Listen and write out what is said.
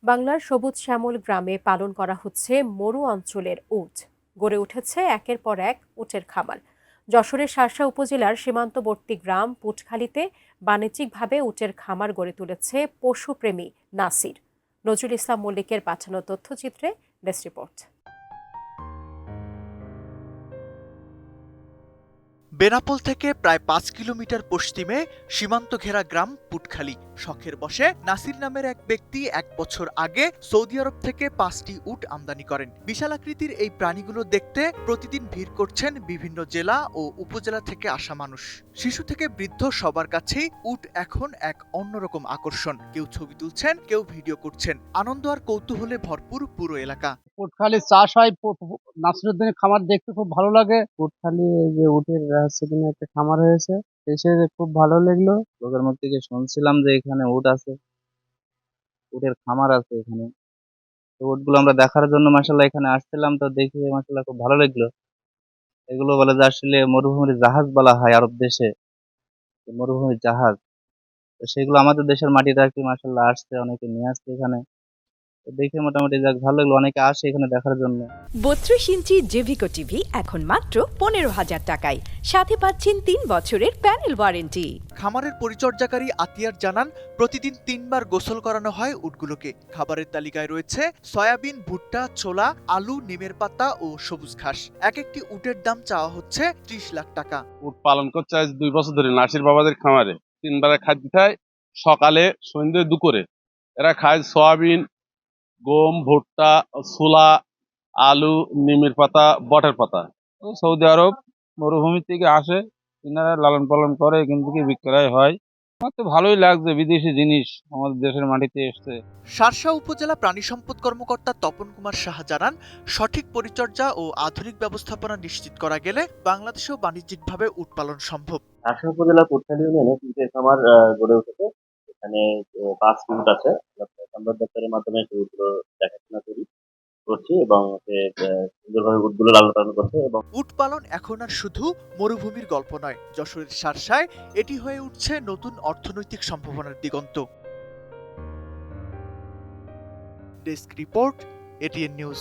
বাংলার সবুজ শ্যামল গ্রামে পালন করা হচ্ছে মরু অঞ্চলের উট। গড়ে উঠেছে একের পর এক উটের খামার। যশোরের শার্শা উপজেলার সীমান্তবর্তী গ্রাম পুটখালীতে বাণিজ্যিকভাবে উটের খামার গড়ে তুলেছে পশুপ্রেমী নাসির। নজরুল ইসলাম মল্লিকের পাঠানো তথ্যচিত্রে ডেস্ক রিপোর্ট। বেনাপোল থেকে প্রায় ৫ কিলোমিটার পশ্চিমে সীমান্ত ঘেরা গ্রাম পুটখালী। শখের বশে নাসির নামের এক ব্যক্তি ১ বছর আগে সৌদি আরব থেকে ৫টি উট আমদানি করেন। বিশাল আকৃতির এই প্রাণীগুলো দেখতে প্রতিদিন ভিড় করছেন বিভিন্ন জেলা ও উপজেলা থেকে আসা মানুষ। শিশু থেকে বৃদ্ধ সবার কাছেই উট এখন এক অন্যরকম আকর্ষণ। কেউ ছবি তুলছেন, কেউ ভিডিও করছেন। আনন্দ আর কৌতূহলে ভরপুর পুরো এলাকা। পুটখালি চাষ হয়, নাসিরউদ্দিনের খামার দেখতে খুব ভালো লাগে। পুটখালি এই যে উটের সেখানে একটা খামার হয়েছে, এসে খুব ভালো লাগলো। লোকের মুখ থেকে শুনছিলাম যে এখানে উট আছে, উটের খামার আছে এখানে। তো উটগুলো আমরা দেখার জন্য মাশাআল্লাহ এখানে আসছিলাম, তো দেখে মাশাআল্লাহ খুব ভালো লাগলো। এগুলো বলে যে আসলে মরুভূমির জাহাজ বলা হয় আরব দেশে, মরুভূমির জাহাজ। তো সেগুলো আমাদের দেশের মাটিতে আর কি মাশাআল্লাহ আসছে, অনেকে নিয়ে আসছে এখানে। তো দেখে মোটামুটি যাক ভালো লাগলো, অনেকে আসে এখানে দেখার জন্য। ৩২ ইঞ্চি জেভিকো টিভি এখন মাত্র ১৫,০০০ টাকায়, সাথে পাচ্ছেন ৩ বছরের প্যানেল ওয়ারেন্টি। খামারের পরিচর্যাকারী আতিয়ার জানান, প্রতিদিন ৩ বার গোসল করানো হয় উটগুলোকে। খাবারের তালিকায় রয়েছে সয়াবিন, ভুট্টা, ছোলা, আলু, নিমের পাতা ও সবুজ ঘাস। এক একটি উটের দাম চাওয়া হচ্ছে ৩০ লাখ টাকা। উট পালন করছে আজ ২ বছর ধরে নাসির বাবাদের খামারে। ৩ বারে খাদ্য খায়, সকালে, সন্ধ্যে, দুপুরে। এরা খায় সয়াবিন, গম, ভুট্টা, ছোলা, আলু, নিমের পাতা, বটের পাতা। সৌদি আরব মরুভূমি থেকে আসে, এনারা লালন পালন করে, এখান থেকে বিক্রয় হয়। আমার তো ভালোই লাগছে, বিদেশি জিনিস আমাদের দেশের মাটিতে এসছে। শার্শা উপজেলা প্রাণী সম্পদ কর্মকর্তা তপন কুমার সাহা জানান, সঠিক পরিচর্যা ও আধুনিক ব্যবস্থাপনা নিশ্চিত করা গেলে বাংলাদেশেও বাণিজ্যিকভাবে উট পালন সম্ভব। শার্শা উপজেলা পুটখালী ইউনিয়নে তিনটে খামার গড়ে উঠেছে। এখানে ৫টি উট আছে। আমরা সংবাদ দপ্তরের মাধ্যমে সেই উটগুলো দেখাশোনা করছি এবং সুন্দরভাবে উটগুলো লালন পালন করছে। এবং উট পালন এখন আর শুধু মরুভূমির গল্প নয়, যশোরের শার্শায় এটি হয়ে উঠছে নতুন অর্থনৈতিক সম্ভাবনার দিগন্ত। Desk report, ATN news.